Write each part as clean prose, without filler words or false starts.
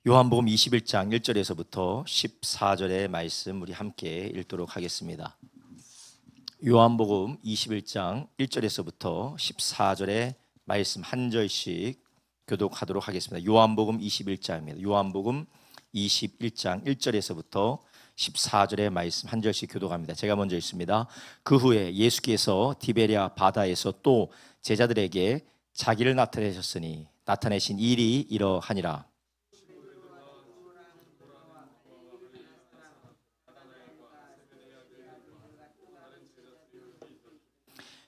요한복음 21장 1절에서부터 14절의 말씀 우리 함께 읽도록 하겠습니다. 요한복음 21장 1절에서부터 14절의 말씀 한 절씩 교독하도록 하겠습니다. 요한복음 21장입니다. 요한복음 21장 1절에서부터 14절의 말씀 한 절씩 교독합니다. 제가 먼저 읽습니다. 그 후에 예수께서 디베랴 바다에서 또 제자들에게 자기를 나타내셨으니 나타내신 일이 이러하니라.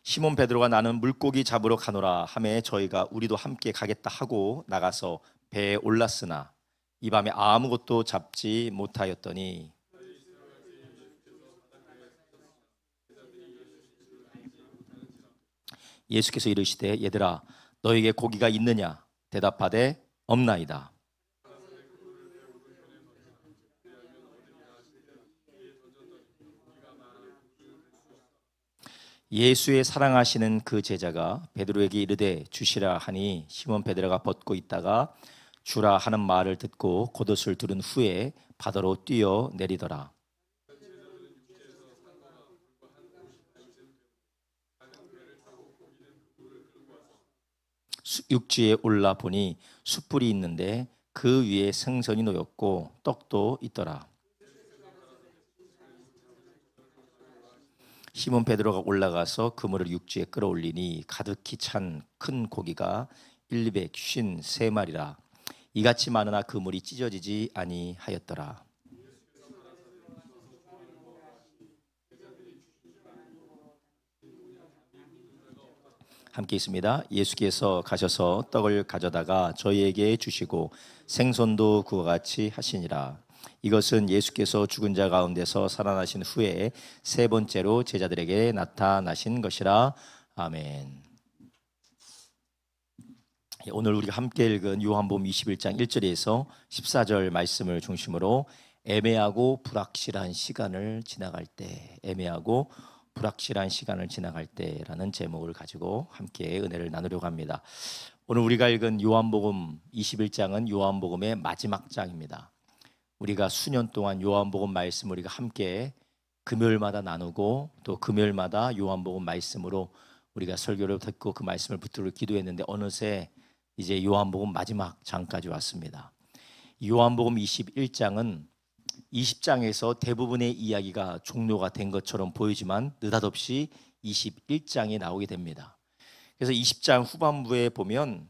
시몬 베드로가 나는 물고기 잡으러 가노라 하매 저희가 우리도 함께 가겠다 하고 나가서 배에 올랐으나 이 밤에 아무것도 잡지 못하였더니 예수께서 이르시되 얘들아 너에게 고기가 있느냐 대답하되 없나이다. 예수의 사랑하시는 그 제자가 베드로에게 이르되 주시라 하니 시몬 베드로가 벗고 있다가 주라 하는 말을 듣고 겉옷을 두른 후에 바다로 뛰어 내리더라. 육지에 올라 보니 숯불이 있는데 그 위에 생선이 놓였고 떡도 있더라. 시몬 베드로가 올라가서 그물을 육지에 끌어올리니 가득히 찬 큰 고기가 153마리라. 이같이 많으나 그물이 찢어지지 아니하였더라. 함께 있습니다. 예수께서 가셔서 떡을 가져다가 저희에게 주시고 생선도 그와 같이 하시니라. 이것은 예수께서 죽은 자 가운데서 살아나신 후에 세 번째로 제자들에게 나타나신 것이라. 아멘. 오늘 우리가 함께 읽은 요한복음 21장 1절에서 14절 말씀을 중심으로 애매하고 불확실한 시간을 지나갈 때, 애매하고 불확실한 시간을 지나갈 때라는 제목을 가지고 함께 은혜를 나누려고 합니다. 오늘 우리가 읽은 요한복음 21장은 요한복음의 마지막 장입니다. 우리가 수년 동안 요한복음 말씀 우리가 함께 금요일마다 나누고 또 금요일마다 요한복음 말씀으로 우리가 설교를 듣고 그 말씀을 붙들고 기도했는데 어느새 이제 요한복음 마지막 장까지 왔습니다. 요한복음 21장은 20장에서 대부분의 이야기가 종료가 된 것처럼 보이지만 느닷없이 21장이 나오게 됩니다. 그래서 20장 후반부에 보면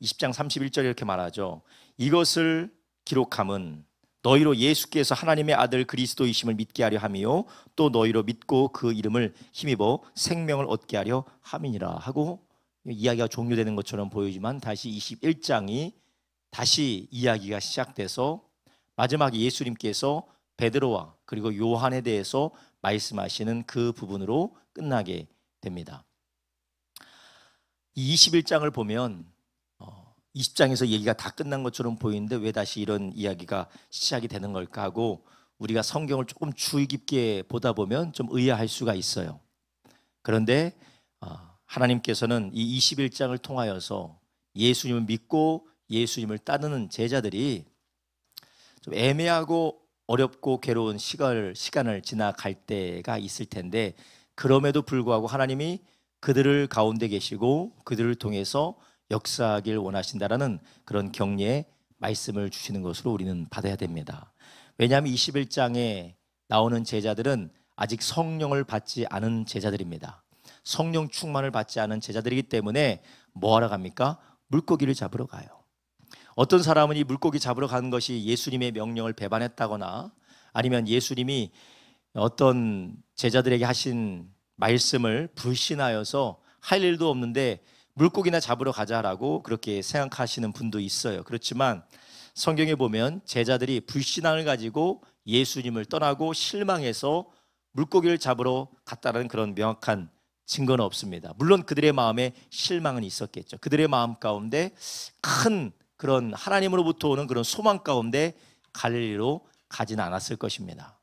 20장 31절에 이렇게 말하죠. 이것을 기록함은 너희로 예수께서 하나님의 아들 그리스도이심을 믿게 하려 함이요 또 너희로 믿고 그 이름을 힘입어 생명을 얻게 하려 함이니라 하고 이야기가 종료되는 것처럼 보이지만 다시 21장이 다시 이야기가 시작돼서 마지막에 예수님께서 베드로와 그리고 요한에 대해서 말씀하시는 그 부분으로 끝나게 됩니다. 이 21장을 보면 20장에서 얘기가 다 끝난 것처럼 보이는데 왜 다시 이런 이야기가 시작이 되는 걸까 하고 우리가 성경을 조금 주의 깊게 보다 보면 좀 의아할 수가 있어요. 그런데 하나님께서는 이 21장을 통하여서 예수님을 믿고 예수님을 따르는 제자들이 좀 애매하고 어렵고 괴로운 시간을 지나갈 때가 있을 텐데 그럼에도 불구하고 하나님이 그들을 가운데 계시고 그들을 통해서 역사하길 원하신다라는 그런 격려의 말씀을 주시는 것으로 우리는 받아야 됩니다. 왜냐하면 21장에 나오는 제자들은 아직 성령을 받지 않은 제자들입니다. 성령 충만을 받지 않은 제자들이기 때문에 뭐 하러 갑니까? 물고기를 잡으러 가요. 어떤 사람은 이 물고기 잡으러 가는 것이 예수님의 명령을 배반했다거나 아니면 예수님이 어떤 제자들에게 하신 말씀을 불신하여서 할 일도 없는데 물고기나 잡으러 가자라고 그렇게 생각하시는 분도 있어요. 그렇지만 성경에 보면 제자들이 불신앙을 가지고 예수님을 떠나고 실망해서 물고기를 잡으러 갔다는 그런 명확한 증거는 없습니다. 물론 그들의 마음에 실망은 있었겠죠. 그들의 마음 가운데 큰 그런 하나님으로부터 오는 그런 소망 가운데 갈릴리로 가지는 않았을 것입니다.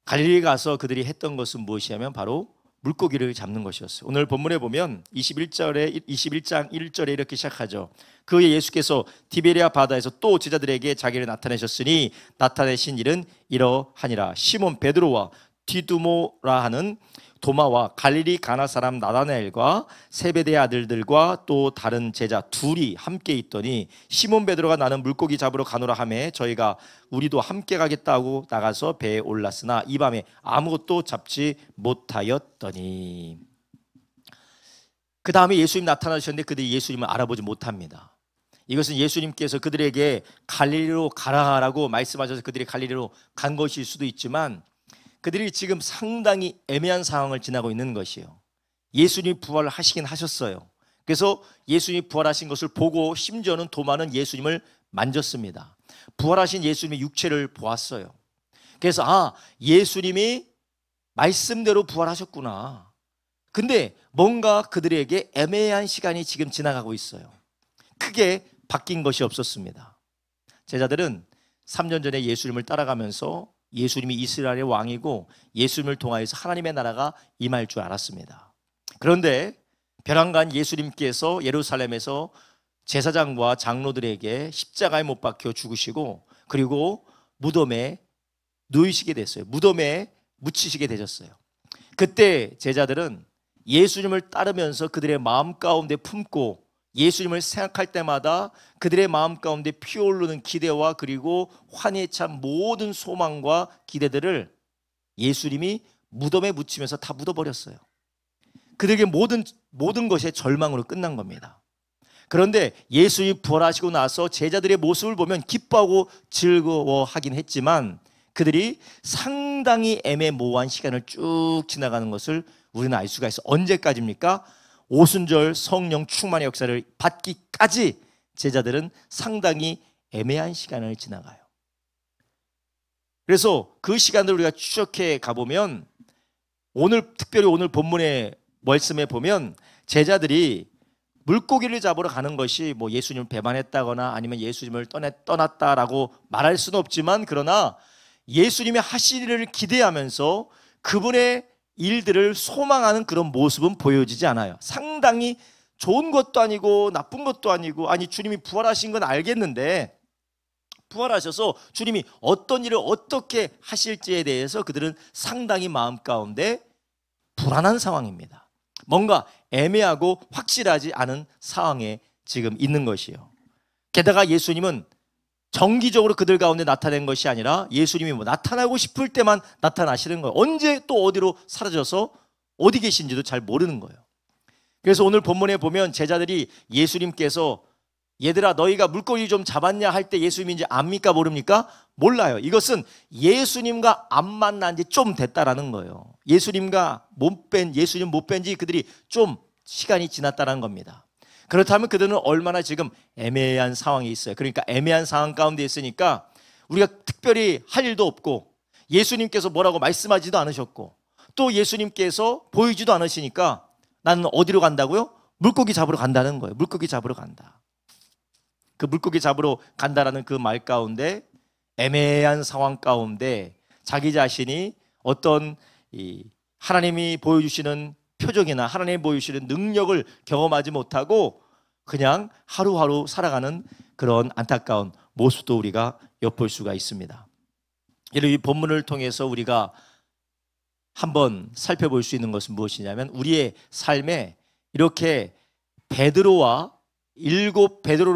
갈릴리 가서 그들이 했던 것은 무엇이냐면 바로 물고기를 잡는 것이었어요. 오늘 본문에 보면 21장 1절에 이렇게 시작하죠. 그의 예수께서 디베리아 바다에서 또 제자들에게 자기를 나타내셨으니 나타내신 일은 이러하니라. 시몬 베드로와 디두모라 하는 도마와 갈릴리 가나 사람 나다나엘과 세베대의 아들들과 또 다른 제자 둘이 함께 있더니 시몬 베드로가 나는 물고기 잡으러 가노라 하매 저희가 우리도 함께 가겠다고 나가서 배에 올랐으나 이 밤에 아무것도 잡지 못하였더니. 그 다음에 예수님 나타나셨는데 그들이 예수님을 알아보지 못합니다. 이것은 예수님께서 그들에게 갈릴리로 가라라고 말씀하셔서 그들이 갈릴리로 간 것일 수도 있지만 그들이 지금 상당히 애매한 상황을 지나고 있는 것이에요. 예수님이 부활을 하시긴 하셨어요. 그래서 예수님이 부활하신 것을 보고 심지어는 도마는 예수님을 만졌습니다. 부활하신 예수님의 육체를 보았어요. 그래서 예수님이 말씀대로 부활하셨구나. 근데 뭔가 그들에게 애매한 시간이 지금 지나가고 있어요. 크게 바뀐 것이 없었습니다. 제자들은 3년 전에 예수님을 따라가면서 예수님이 이스라엘의 왕이고 예수님을 통하여서 하나님의 나라가 임할 줄 알았습니다. 그런데 벼랑간 예수님께서 예루살렘에서 제사장과 장로들에게 십자가에 못 박혀 죽으시고 그리고 무덤에 누이시게 됐어요. 무덤에 묻히시게 되셨어요. 그때 제자들은 예수님을 따르면서 그들의 마음 가운데 품고 예수님을 생각할 때마다 그들의 마음 가운데 피어오르는 기대와 그리고 환희에 찬 모든 소망과 기대들을 예수님이 무덤에 묻히면서 다 묻어버렸어요. 그들에게 모든 것이 절망으로 끝난 겁니다. 그런데 예수님이 부활하시고 나서 제자들의 모습을 보면 기뻐하고 즐거워하긴 했지만 그들이 상당히 애매모호한 시간을 쭉 지나가는 것을 우리는 알 수가 있어요. 언제까지입니까? 오순절 성령 충만의 역사를 받기까지 제자들은 상당히 애매한 시간을 지나가요. 그래서 그 시간을 우리가 추적해 가보면 특별히 오늘 본문의 말씀에 보면 제자들이 물고기를 잡으러 가는 것이 뭐 예수님을 배반했다거나 아니면 예수님을 떠났다라고 말할 수는 없지만 그러나 예수님이 하실 일을 기대하면서 그분의 일들을 소망하는 그런 모습은 보여지지 않아요. 상당히 좋은 것도 아니고 나쁜 것도 아니고 주님이 부활하신 건 알겠는데 부활하셔서 주님이 어떤 일을 어떻게 하실지에 대해서 그들은 상당히 마음 가운데 불안한 상황입니다. 뭔가 애매하고 확실하지 않은 상황에 지금 있는 것이에요. 게다가 예수님은 정기적으로 그들 가운데 나타낸 것이 아니라 예수님이 나타나고 싶을 때만 나타나시는 거예요. 언제 또 어디로 사라져서 어디 계신지도 잘 모르는 거예요. 그래서 오늘 본문에 보면 제자들이 예수님께서 얘들아 너희가 물고기 좀 잡았냐 할 때 예수님인지 압니까 모릅니까? 몰라요. 이것은 예수님과 안 만난 지 좀 됐다라는 거예요. 예수님 못 뵌 지 그들이 좀 시간이 지났다는 겁니다. 그렇다면 그들은 얼마나 지금 애매한 상황에 있어요. 그러니까 애매한 상황 가운데 있으니까 우리가 특별히 할 일도 없고 예수님께서 뭐라고 말씀하지도 않으셨고 또 예수님께서 보이지도 않으시니까 나는 어디로 간다고요? 물고기 잡으러 간다는 거예요. 물고기 잡으러 간다. 그 물고기 잡으러 간다라는 그 말 가운데 애매한 상황 가운데 자기 자신이 어떤 하나님이 보여주시는 표적이나 하나님이 보여주시는 능력을 경험하지 못하고 그냥 하루하루 살아가는 그런 안타까운 모습도 우리가 엿볼 수가 있습니다. 이 본문을 통해서 우리가 한번 살펴볼 수 있는 것은 무엇이냐면 우리의 삶에 이렇게 베드로를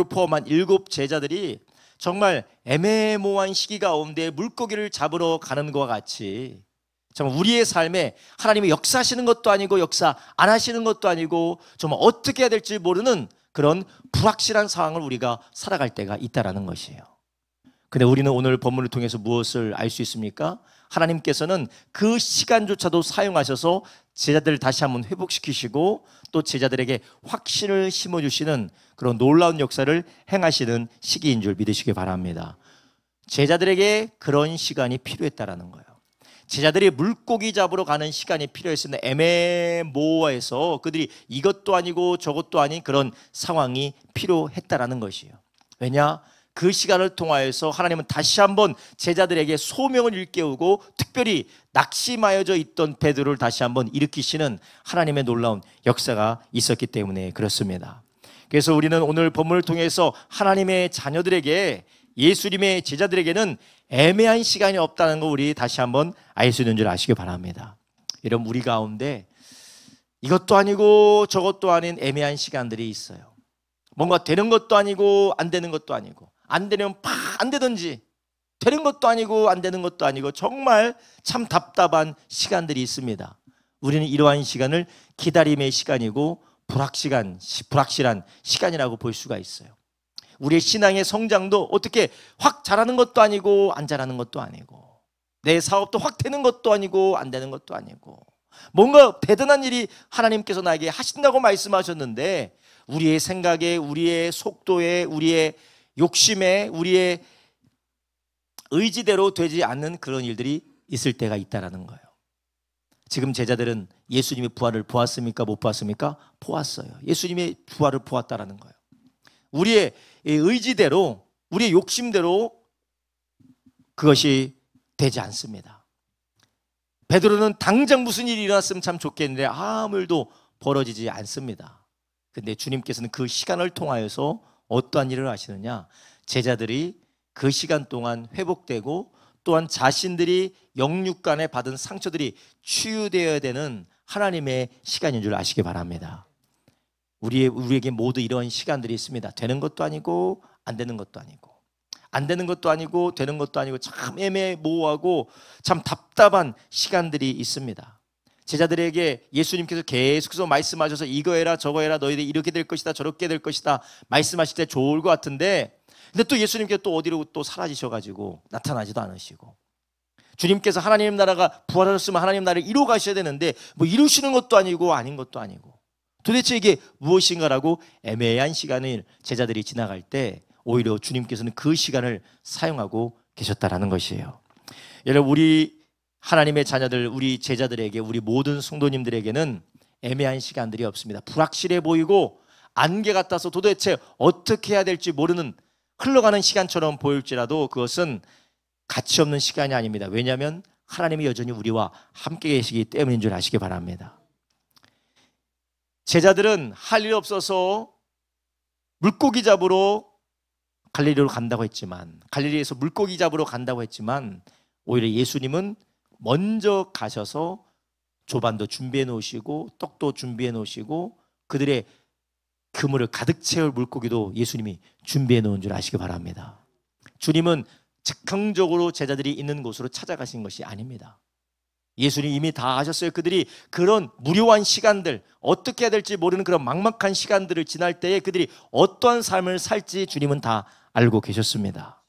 포함한 7 제자들이 정말 애매모호한 시기 가운데 물고기를 잡으러 가는 것과 같이 정말 우리의 삶에 하나님이 역사하시는 것도 아니고 역사 안 하시는 것도 아니고 정말 어떻게 해야 될지 모르는 그런 불확실한 상황을 우리가 살아갈 때가 있다라는 것이에요. 근데 우리는 오늘 본문을 통해서 무엇을 알 수 있습니까? 하나님께서는 그 시간조차도 사용하셔서 제자들을 다시 한번 회복시키시고 또 제자들에게 확신을 심어주시는 그런 놀라운 역사를 행하시는 시기인 줄 믿으시기 바랍니다. 제자들에게 그런 시간이 필요했다라는 거예요. 제자들이 물고기 잡으러 가는 시간이 필요했으나 애매모호해서 그들이 이것도 아니고 저것도 아닌 그런 상황이 필요했다라는 것이에요. 왜냐? 그 시간을 통하여서 하나님은 다시 한번 제자들에게 소명을 일깨우고 특별히 낙심하여져 있던 베드로를 다시 한번 일으키시는 하나님의 놀라운 역사가 있었기 때문에 그렇습니다. 그래서 우리는 오늘 본문을 통해서 하나님의 자녀들에게, 예수님의 제자들에게는 애매한 시간이 없다는 거 우리 다시 한번 알 수 있는 줄 아시기 바랍니다. 여러분, 우리 가운데 이것도 아니고 저것도 아닌 애매한 시간들이 있어요. 뭔가 되는 것도 아니고 안 되는 것도 아니고, 안 되면 안 되든지, 되는 것도 아니고 안 되는 것도 아니고, 정말 참 답답한 시간들이 있습니다. 우리는 이러한 시간을 기다림의 시간이고 불확실한 시간이라고 볼 수가 있어요. 우리의 신앙의 성장도 어떻게 확 잘하는 것도 아니고 안 잘하는 것도 아니고, 내 사업도 확 되는 것도 아니고 안 되는 것도 아니고, 뭔가 대단한 일이 하나님께서 나에게 하신다고 말씀하셨는데 우리의 생각에, 우리의 속도에, 우리의 욕심에, 우리의 의지대로 되지 않는 그런 일들이 있을 때가 있다라는 거예요. 지금 제자들은 예수님의 부활을 보았습니까? 못 보았습니까? 보았어요. 예수님의 부활을 보았다라는 거예요. 우리의 의지대로, 우리의 욕심대로 그것이 되지 않습니다. 베드로는 당장 무슨 일이 일어났으면 참 좋겠는데 아무 일도 벌어지지 않습니다. 근데 주님께서는 그 시간을 통하여서 어떠한 일을 하시느냐, 제자들이 그 시간 동안 회복되고 또한 자신들이 영육간에 받은 상처들이 치유되어야 되는 하나님의 시간인 줄 아시기 바랍니다. 우리에게 모두 이런 시간들이 있습니다. 되는 것도 아니고 안 되는 것도 아니고, 안 되는 것도 아니고 되는 것도 아니고, 참 애매모호하고 참 답답한 시간들이 있습니다. 제자들에게 예수님께서 계속해서 말씀하셔서 이거 해라 저거 해라, 너희들 이렇게 될 것이다 저렇게 될 것이다 말씀하실 때 좋을 것 같은데, 근데 또 예수님께서 또 어디로 또 사라지셔가지고 나타나지도 않으시고, 주님께서 하나님 나라가 부활하셨으면 하나님 나라를 이루어 가셔야 되는데 뭐 이루시는 것도 아니고 아닌 것도 아니고, 도대체 이게 무엇인가라고 애매한 시간을 제자들이 지나갈 때 오히려 주님께서는 그 시간을 사용하고 계셨다라는 것이에요. 여러분, 우리 하나님의 자녀들, 우리 제자들에게, 우리 모든 성도님들에게는 애매한 시간들이 없습니다. 불확실해 보이고 안개 같아서 도대체 어떻게 해야 될지 모르는 흘러가는 시간처럼 보일지라도 그것은 가치 없는 시간이 아닙니다. 왜냐하면 하나님이 여전히 우리와 함께 계시기 때문인 줄 아시기 바랍니다. 제자들은 할 일 없어서 물고기 잡으러 갈릴리로 간다고 했지만, 갈릴리에서 물고기 잡으러 간다고 했지만 오히려 예수님은 먼저 가셔서 조반도 준비해 놓으시고 떡도 준비해 놓으시고 그들의 그물을 가득 채울 물고기도 예수님이 준비해 놓은 줄 아시기 바랍니다. 주님은 즉흥적으로 제자들이 있는 곳으로 찾아가신 것이 아닙니다. 예수님이 이미 다 하셨어요. 그들이 그런 무료한 시간들, 어떻게 해야 될지 모르는 그런 막막한 시간들을 지날 때에 그들이 어떠한 삶을 살지 주님은 다 알고 계셨습니다.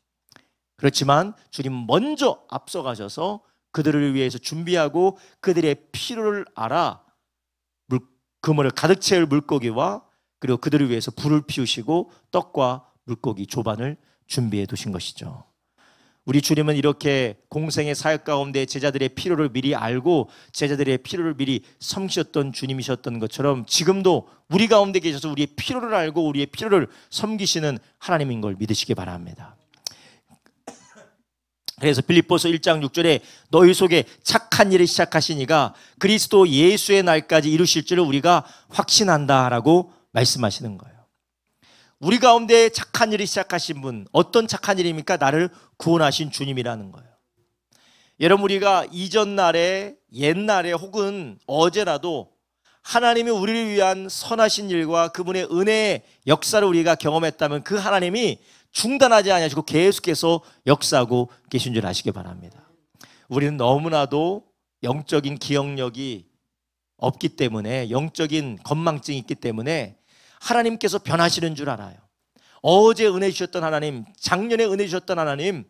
그렇지만 주님은 먼저 앞서가셔서 그들을 위해서 준비하고 그들의 필요를 알아 그물을 가득 채울 물고기와 그리고 그들을 위해서 불을 피우시고 떡과 물고기 조반을 준비해 두신 것이죠. 우리 주님은 이렇게 공생의 사역 가운데 제자들의 필요를 미리 알고 제자들의 필요를 미리 섬기셨던 주님이셨던 것처럼 지금도 우리 가운데 계셔서 우리의 필요를 알고 우리의 필요를 섬기시는 하나님인 걸 믿으시기 바랍니다. 그래서 빌립보서 1장 6절에 너희 속에 착한 일을 시작하시니가 그리스도 예수의 날까지 이루실 줄을 우리가 확신한다라고 말씀하시는 거예요. 우리 가운데 착한 일을 시작하신 분, 어떤 착한 일입니까? 나를 구원하신 주님이라는 거예요. 여러분, 우리가 이전 날에, 옛날에 혹은 어제라도 하나님이 우리를 위한 선하신 일과 그분의 은혜의 역사를 우리가 경험했다면 그 하나님이 중단하지 않으시고 계속해서 역사하고 계신 줄 아시기 바랍니다. 우리는 너무나도 영적인 기억력이 없기 때문에, 영적인 건망증이 있기 때문에 하나님께서 변하시는 줄 알아요. 어제 은혜 주셨던 하나님, 작년에 은혜 주셨던 하나님,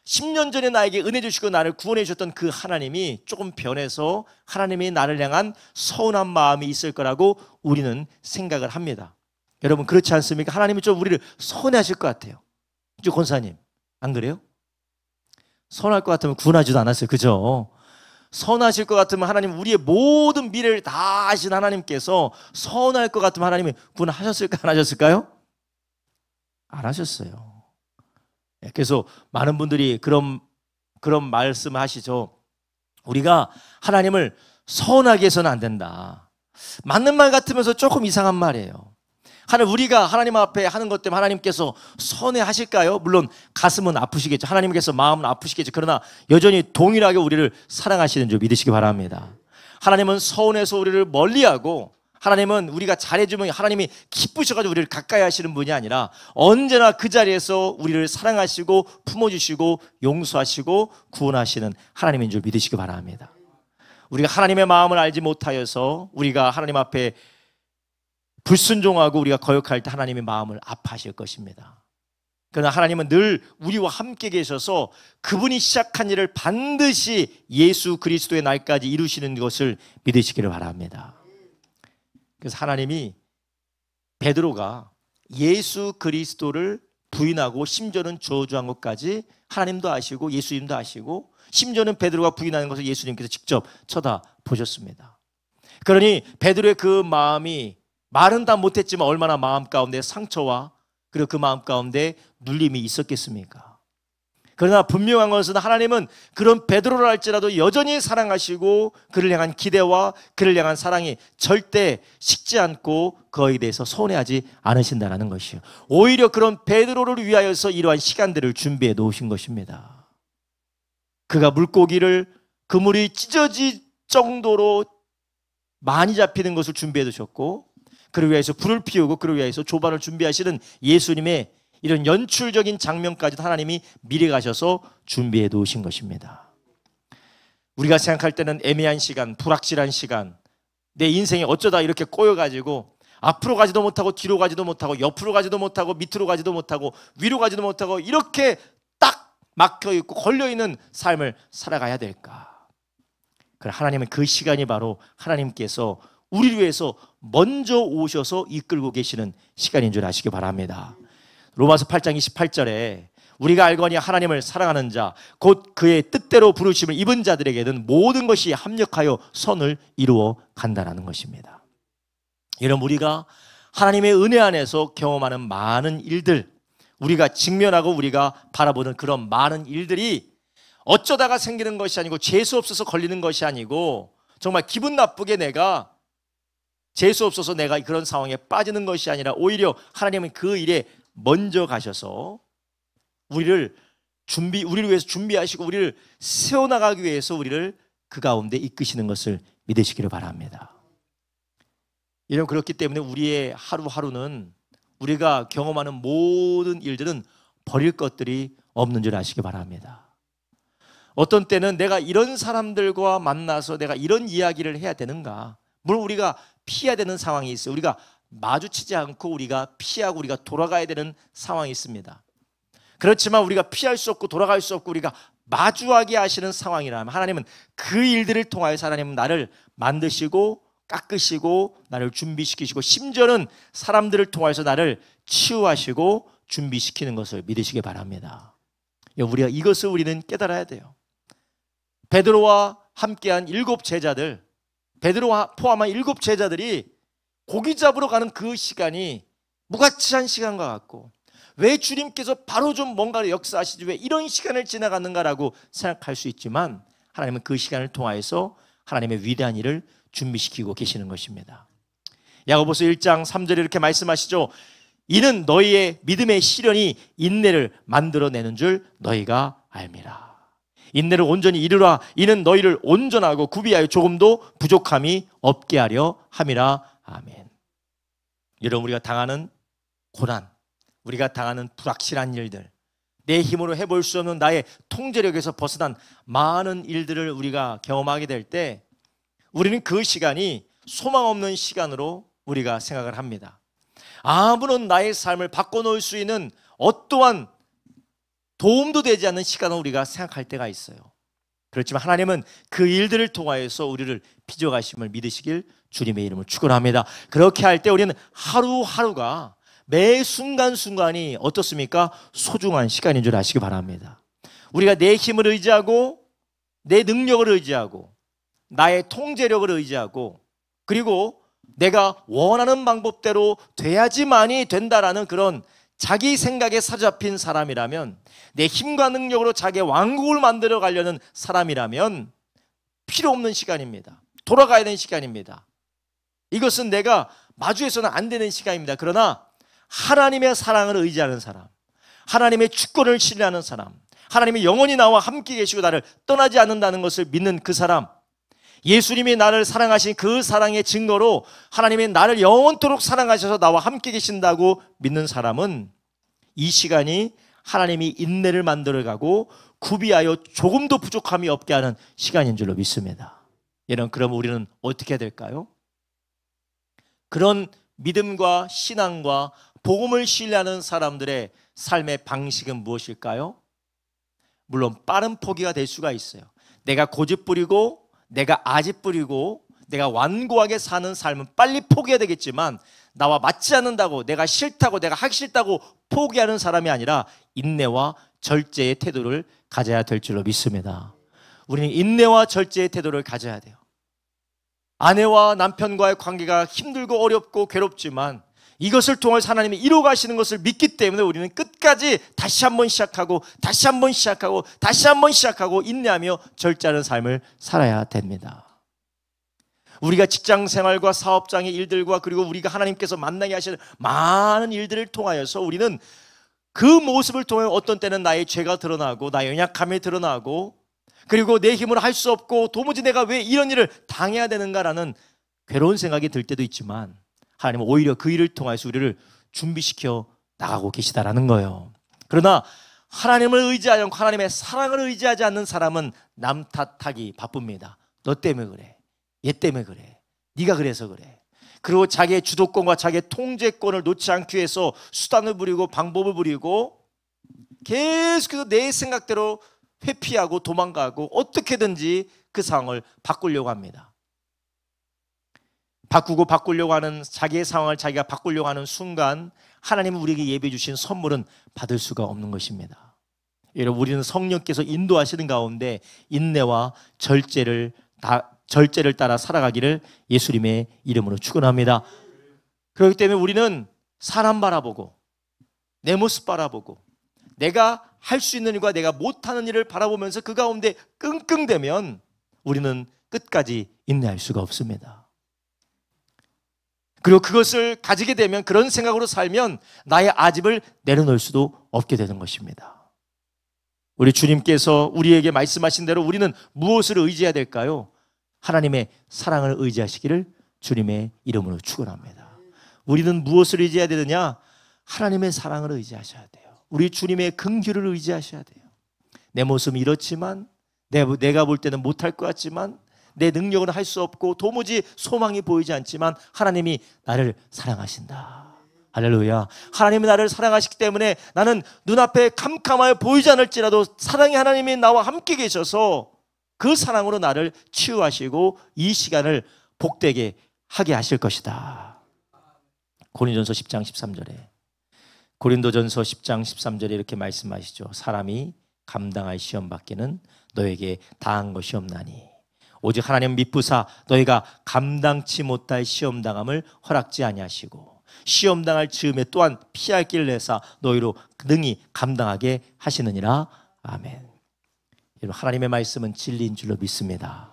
10년 전에 나에게 은혜 주시고 나를 구원해 주셨던 그 하나님이 조금 변해서 하나님이 나를 향한 서운한 마음이 있을 거라고 우리는 생각을 합니다. 여러분, 그렇지 않습니까? 하나님이 좀 우리를 서운해 하실 것 같아요. 그죠, 권사님? 안 그래요? 서운할 것 같으면 구원하지도 않았어요. 그죠? 선하실 것 같으면 하나님, 우리의 모든 미래를 다 아신 하나님께서 선할 것 같으면 하나님이 구원하셨을까 안 하셨을까요? 안 하셨어요. 그래서 많은 분들이 그런 말씀을 하시죠. 우리가 하나님을 서운하게 해서는 안 된다. 맞는 말 같으면서 조금 이상한 말이에요. 우리가 하나님 앞에 하는 것 때문에 하나님께서 서운해하실까요? 물론 가슴은 아프시겠죠. 하나님께서 마음은 아프시겠죠. 그러나 여전히 동일하게 우리를 사랑하시는 줄 믿으시기 바랍니다. 하나님은 서운해서 우리를 멀리하고, 하나님은 우리가 잘해주면 하나님이 기쁘셔가지고 우리를 가까이 하시는 분이 아니라 언제나 그 자리에서 우리를 사랑하시고 품어주시고 용서하시고 구원하시는 하나님인 줄 믿으시기 바랍니다. 우리가 하나님의 마음을 알지 못하여서 우리가 하나님 앞에 불순종하고 우리가 거역할 때 하나님의 마음을 아파하실 것입니다. 그러나 하나님은 늘 우리와 함께 계셔서 그분이 시작한 일을 반드시 예수 그리스도의 날까지 이루시는 것을 믿으시기를 바랍니다. 그래서 하나님이 베드로가 예수 그리스도를 부인하고 심지어는 저주한 것까지 하나님도 아시고 예수님도 아시고, 심지어는 베드로가 부인하는 것을 예수님께서 직접 쳐다보셨습니다. 그러니 베드로의 그 마음이 말은 다 못했지만 얼마나 마음 가운데 상처와 그리고 그 마음 가운데 눌림이 있었겠습니까? 그러나 분명한 것은 하나님은 그런 베드로를 할지라도 여전히 사랑하시고 그를 향한 기대와 그를 향한 사랑이 절대 식지 않고 그에 대해서 서운해하지 않으신다는 것이요. 오히려 그런 베드로를 위하여서 이러한 시간들을 준비해 놓으신 것입니다. 그가 물고기를 그물이 찢어질 정도로 많이 잡히는 것을 준비해 두셨고, 그를 위해서 불을 피우고 그를 위해서 조반을 준비하시는 예수님의 이런 연출적인 장면까지도 하나님이 미리 가셔서 준비해 놓으신 것입니다. 우리가 생각할 때는 애매한 시간, 불확실한 시간, 내 인생이 어쩌다 이렇게 꼬여가지고 앞으로 가지도 못하고 뒤로 가지도 못하고 옆으로 가지도 못하고 밑으로 가지도 못하고 위로 가지도 못하고 이렇게 딱 막혀있고 걸려있는 삶을 살아가야 될까? 그럼 하나님은 그 시간이 바로 하나님께서 우리를 위해서 먼저 오셔서 이끌고 계시는 시간인 줄 아시기 바랍니다. 로마서 8장 28절에 우리가 알거니 하나님을 사랑하는 자 곧 그의 뜻대로 부르심을 입은 자들에게는 모든 것이 합력하여 선을 이루어 간다는 것입니다. 여러분, 우리가 하나님의 은혜 안에서 경험하는 많은 일들, 우리가 직면하고 우리가 바라보는 그런 많은 일들이 어쩌다가 생기는 것이 아니고 재수 없어서 걸리는 것이 아니고 정말 기분 나쁘게 내가 재수 없어서 내가 그런 상황에 빠지는 것이 아니라 오히려 하나님은 그 일에 먼저 가셔서 우리를 위해서 준비하시고 우리를 세워나가기 위해서 우리를 그 가운데 이끄시는 것을 믿으시기를 바랍니다. 여러분, 그렇기 때문에 우리의 하루하루는 우리가 경험하는 모든 일들은 버릴 것들이 없는 줄 아시기 바랍니다. 어떤 때는 내가 이런 사람들과 만나서 내가 이런 이야기를 해야 되는가? 물론 우리가 피해야 되는 상황이 있어요. 우리가 마주치지 않고 우리가 피하고 우리가 돌아가야 되는 상황이 있습니다. 그렇지만 우리가 피할 수 없고 돌아갈 수 없고 우리가 마주하게 하시는 상황이라면 하나님은 그 일들을 통하여서 하나님은 나를 만드시고 깎으시고 나를 준비시키시고 심지어는 사람들을 통해서 나를 치유하시고 준비시키는 것을 믿으시기 바랍니다. 우리가 이것을 우리는 깨달아야 돼요. 베드로와 함께한 7 제자들, 베드로와 포함한 7 제자들이 고기 잡으러 가는 그 시간이 무가치한 시간과 같고 왜 주님께서 바로 좀 뭔가를 역사하시지 왜 이런 시간을 지나갔는가라고 생각할 수 있지만 하나님은 그 시간을 통하여서 하나님의 위대한 일을 준비시키고 계시는 것입니다. 야고보서 1장 3절에 이렇게 말씀하시죠. 이는 너희의 믿음의 시련이 인내를 만들어내는 줄 너희가 알미라. 인내를 온전히 이루라. 이는 너희를 온전하고 구비하여 조금도 부족함이 없게 하려 함이라. 아멘. 여러분, 우리가 당하는 고난, 우리가 당하는 불확실한 일들, 내 힘으로 해볼 수 없는 나의 통제력에서 벗어난 많은 일들을 우리가 경험하게 될 때 우리는 그 시간이 소망 없는 시간으로 우리가 생각을 합니다. 아무런 나의 삶을 바꿔놓을 수 있는 어떠한 도움도 되지 않는 시간을 우리가 생각할 때가 있어요. 그렇지만 하나님은 그 일들을 통하여서 우리를 빚어가심을 믿으시길 주님의 이름을 축원합니다. 그렇게 할 때 우리는 하루하루가 매 순간순간이 어떻습니까? 소중한 시간인 줄 아시기 바랍니다. 우리가 내 힘을 의지하고 내 능력을 의지하고 나의 통제력을 의지하고 그리고 내가 원하는 방법대로 돼야지만이 된다라는 그런 자기 생각에 사로잡힌 사람이라면, 내 힘과 능력으로 자기의 왕국을 만들어 가려는 사람이라면 필요 없는 시간입니다. 돌아가야 되는 시간입니다. 이것은 내가 마주해서는 안 되는 시간입니다. 그러나 하나님의 사랑을 의지하는 사람, 하나님의 주권을 신뢰하는 사람, 하나님이 영원히 나와 함께 계시고 나를 떠나지 않는다는 것을 믿는 그 사람, 예수님이 나를 사랑하신 그 사랑의 증거로 하나님이 나를 영원토록 사랑하셔서 나와 함께 계신다고 믿는 사람은 이 시간이 하나님이 인내를 만들어가고 구비하여 조금도 부족함이 없게 하는 시간인 줄로 믿습니다. 여러분, 그럼 우리는 어떻게 해야 될까요? 그런 믿음과 신앙과 복음을 신뢰하는 사람들의 삶의 방식은 무엇일까요? 물론 빠른 포기가 될 수가 있어요. 내가 고집 부리고 내가 아집 부리고 내가 완고하게 사는 삶은 빨리 포기해야 되겠지만, 나와 맞지 않는다고, 내가 싫다고, 내가 하기 싫다고 포기하는 사람이 아니라 인내와 절제의 태도를 가져야 될 줄로 믿습니다. 우리는 인내와 절제의 태도를 가져야 돼요. 아내와 남편과의 관계가 힘들고 어렵고 괴롭지만 이것을 통해서 하나님이 이루어가시는 것을 믿기 때문에 우리는 끝까지 다시 한번 시작하고 다시 한번 시작하고 다시 한번 시작하고 인내하며 절제하는 삶을 살아야 됩니다. 우리가 직장생활과 사업장의 일들과 그리고 우리가 하나님께서 만나게 하시는 많은 일들을 통하여서 우리는 그 모습을 통해 어떤 때는 나의 죄가 드러나고 나의 연약함이 드러나고, 그리고 내 힘으로 할 수 없고 도무지 내가 왜 이런 일을 당해야 되는가라는 괴로운 생각이 들 때도 있지만, 하나님은 오히려 그 일을 통해서 우리를 준비시켜 나가고 계시다라는 거예요. 그러나 하나님을 의지하지 않고 하나님의 사랑을 의지하지 않는 사람은 남 탓하기 바쁩니다. 너 때문에 그래, 얘 때문에 그래, 네가 그래서 그래. 그리고 자기의 주도권과 자기의 통제권을 놓지 않기 위해서 수단을 부리고 방법을 부리고 계속해서 내 생각대로 회피하고 도망가고 어떻게든지 그 상황을 바꾸려고 합니다. 바꾸려고 하는 자기의 상황을 자기가 바꾸려고 하는 순간 하나님은 우리에게 예비해 주신 선물은 받을 수가 없는 것입니다. 여러분, 우리는 성령께서 인도하시는 가운데 인내와 절제를 따라 살아가기를 예수님의 이름으로 축원합니다. 그렇기 때문에 우리는 사람 바라보고 내 모습 바라보고 내가 할 수 있는 일과 내가 못하는 일을 바라보면서 그 가운데 끙끙대면 우리는 끝까지 인내할 수가 없습니다. 그리고 그것을 가지게 되면, 그런 생각으로 살면 나의 아집을 내려놓을 수도 없게 되는 것입니다. 우리 주님께서 우리에게 말씀하신 대로 우리는 무엇을 의지해야 될까요? 하나님의 사랑을 의지하시기를 주님의 이름으로 축원합니다. 우리는 무엇을 의지해야 되느냐? 하나님의 사랑을 의지하셔야 돼요. 우리 주님의 긍휼을 의지하셔야 돼요. 내 모습은 이렇지만, 내가 볼 때는 못할 것 같지만, 내 능력은 할 수 없고 도무지 소망이 보이지 않지만 하나님이 나를 사랑하신다. 할렐루야. 하나님이 나를 사랑하시기 때문에 나는 눈앞에 캄캄하여 보이지 않을지라도 사랑의 하나님이 나와 함께 계셔서 그 사랑으로 나를 치유하시고 이 시간을 복되게 하게 하실 것이다. 고린도전서 10장 13절에 고린도전서 10장 13절에 이렇게 말씀하시죠. 사람이 감당할 시험 받기는 너에게 다한 것이 없나니 오직 하나님 미쁘사 너희가 감당치 못할 시험당함을 허락지 아니하시고 시험당할 즈음에 또한 피할 길을 내사 너희로 능히 감당하게 하시느니라. 아멘. 여러분, 하나님의 말씀은 진리인 줄로 믿습니다.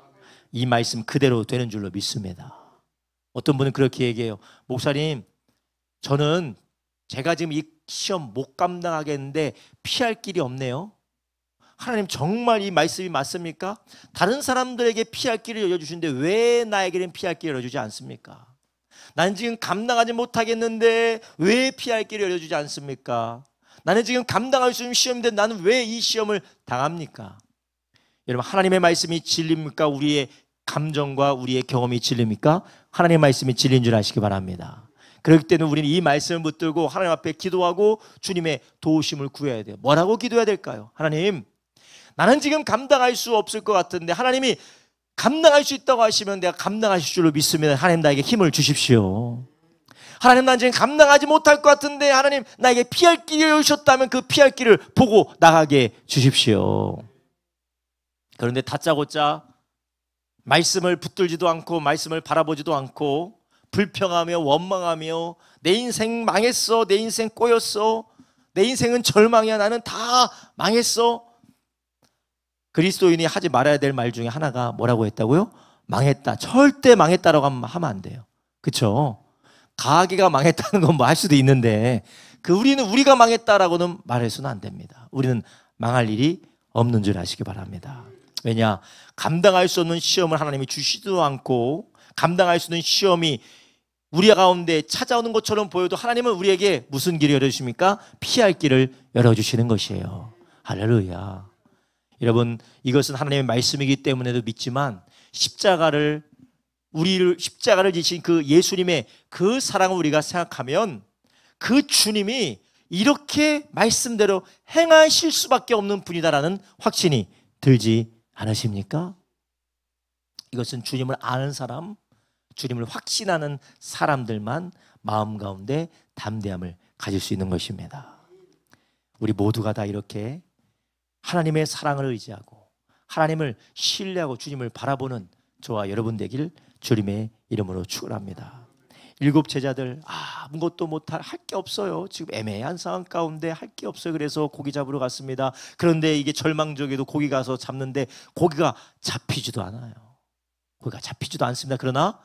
이 말씀 그대로 되는 줄로 믿습니다. 어떤 분은 그렇게 얘기해요. 목사님, 저는 제가 지금 이 시험 못 감당하겠는데 피할 길이 없네요. 하나님, 정말 이 말씀이 맞습니까? 다른 사람들에게 피할 길을 열어주시는데 왜 나에게는 피할 길을 열어주지 않습니까? 나는 지금 감당하지 못하겠는데 왜 피할 길을 열어주지 않습니까? 나는 지금 감당할 수 있는 시험인데 나는 왜 이 시험을 당합니까? 여러분, 하나님의 말씀이 진리입니까? 우리의 감정과 우리의 경험이 진리입니까? 하나님의 말씀이 진리인 줄 아시기 바랍니다. 그렇기 때문에 우리는 이 말씀을 붙들고 하나님 앞에 기도하고 주님의 도우심을 구해야 돼요. 뭐라고 기도해야 될까요? 하나님, 나는 지금 감당할 수 없을 것 같은데 하나님이 감당할 수 있다고 하시면 내가 감당하실 줄로 믿습니다. 하나님, 나에게 힘을 주십시오. 하나님, 난 지금 감당하지 못할 것 같은데 하나님, 나에게 피할 길을 열으셨다면 그 피할 길을 보고 나가게 주십시오. 그런데 다짜고짜 말씀을 붙들지도 않고 말씀을 바라보지도 않고 불평하며 원망하며 내 인생 망했어, 내 인생 꼬였어, 내 인생은 절망이야. 나는 다 망했어. 그리스도인이 하지 말아야 될 말 중에 하나가 뭐라고 했다고요? 망했다. 절대 망했다라고 하면 안 돼요. 그렇죠? 가게가 망했다는 건 뭐 할 수도 있는데 우리는 우리가 망했다라고는 말해서는 안 됩니다. 우리는 망할 일이 없는 줄 아시기 바랍니다. 왜냐? 감당할 수 없는 시험을 하나님이 주시지도 않고 감당할 수 있는 시험이 우리 가운데 찾아오는 것처럼 보여도 하나님은 우리에게 무슨 길을 열어주십니까? 피할 길을 열어주시는 것이에요. 할렐루야. 여러분, 이것은 하나님의 말씀이기 때문에도 믿지만 십자가를 지신 그 예수님의 그 사랑을 우리가 생각하면 그 주님이 이렇게 말씀대로 행하실 수밖에 없는 분이다라는 확신이 들지 않으십니까? 이것은 주님을 아는 사람, 주님을 확신하는 사람들만 마음 가운데 담대함을 가질 수 있는 것입니다. 우리 모두가 다 이렇게 하나님의 사랑을 의지하고 하나님을 신뢰하고 주님을 바라보는 저와 여러분 되길 주님의 이름으로 축원합니다. 7 제자들 아무것도 못할 게 없어요. 지금 애매한 상황 가운데 할 게 없어요. 그래서 고기 잡으러 갔습니다. 그런데 이게 절망적에도 고기 가서 잡는데 고기가 잡히지도 않아요. 고기가 잡히지도 않습니다. 그러나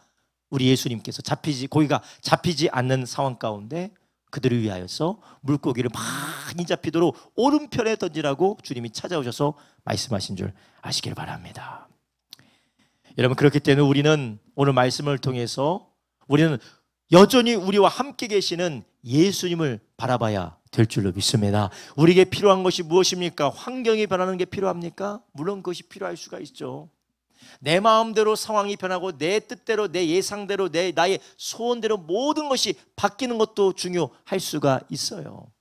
우리 예수님께서 고기가 잡히지 않는 상황 가운데 그들을 위하여서 물고기를 많이 잡히도록 오른편에 던지라고 주님이 찾아오셔서 말씀하신 줄 아시길 바랍니다. 여러분, 그렇기 때문에 우리는 오늘 말씀을 통해서 우리는 여전히 우리와 함께 계시는 예수님을 바라봐야 될 줄로 믿습니다. 우리에게 필요한 것이 무엇입니까? 환경이 변하는 게 필요합니까? 물론 그것이 필요할 수가 있죠. 내 마음대로 상황이 변하고 내 뜻대로 내 예상대로 나의 소원대로 모든 것이 바뀌는 것도 중요할 수가 있어요.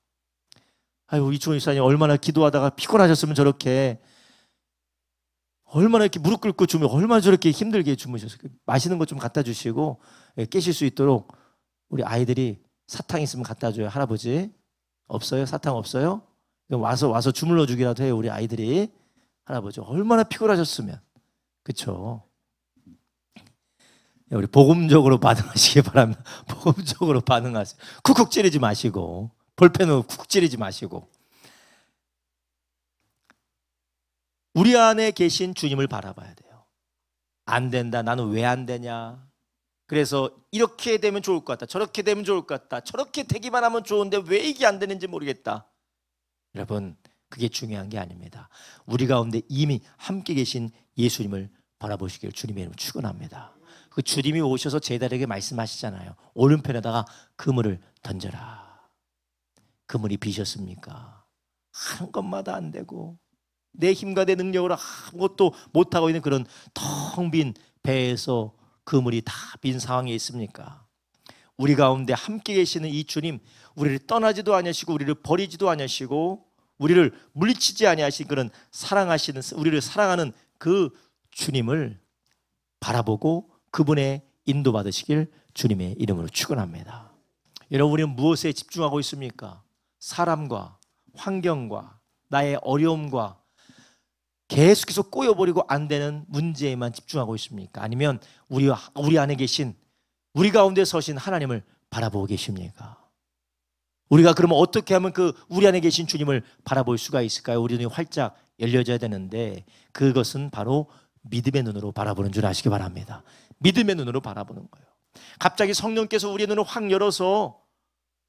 아유, 이충원 목사님 얼마나 기도하다가 피곤하셨으면 저렇게 얼마나 이렇게 무릎 꿇고 주무셔 얼마나 저렇게 힘들게 주무셨어요. 맛있는 것 좀 갖다 주시고 깨실 수 있도록 우리 아이들이 사탕 있으면 갖다 줘요. 할아버지 없어요? 사탕 없어요? 와서 주물러 주기라도 해요. 우리 아이들이. 할아버지 얼마나 피곤하셨으면. 그렇죠? 우리 복음적으로 반응하시기 바랍니다. 복음적으로 반응하세요. 쿡쿡 찌르지 마시고 볼펜으로 쿡 찌르지 마시고 우리 안에 계신 주님을 바라봐야 돼요. 안 된다. 나는 왜 안 되냐? 그래서 이렇게 되면 좋을 것 같다. 저렇게 되면 좋을 것 같다. 저렇게 되기만 하면 좋은데 왜 이게 안 되는지 모르겠다. 여러분, 그게 중요한 게 아닙니다. 우리 가운데 이미 함께 계신 예수님을 바라보시길 주님의 이름으로 축원합니다. 그 주님이 오셔서 제자들에게 말씀하시잖아요. 오른편에다가 그물을 던져라. 그물이 비셨습니까? 하는 것마다 안 되고 내 힘과 내 능력으로 아무것도 못하고 있는 그런 텅 빈 배에서 그물이 다 빈 상황에 있습니까? 우리 가운데 함께 계시는 이 주님, 우리를 떠나지도 아니하시고 우리를 버리지도 아니하시고 우리를 물리치지 아니하신 그런 사랑하시는, 우리를 사랑하는 그 주님을 바라보고 그분의 인도받으시길 주님의 이름으로 축원합니다. 여러분, 우리는 무엇에 집중하고 있습니까? 사람과 환경과 나의 어려움과 계속해서 꼬여버리고 안 되는 문제에만 집중하고 있습니까? 아니면 우리 안에 계신, 우리 가운데 서신 하나님을 바라보고 계십니까? 우리가 그러면 어떻게 하면 그 우리 안에 계신 주님을 바라볼 수가 있을까요? 우리 눈이 활짝 열려져야 되는데 그것은 바로 믿음의 눈으로 바라보는 줄 아시기 바랍니다. 믿음의 눈으로 바라보는 거예요. 갑자기 성령께서 우리의 눈을 확 열어서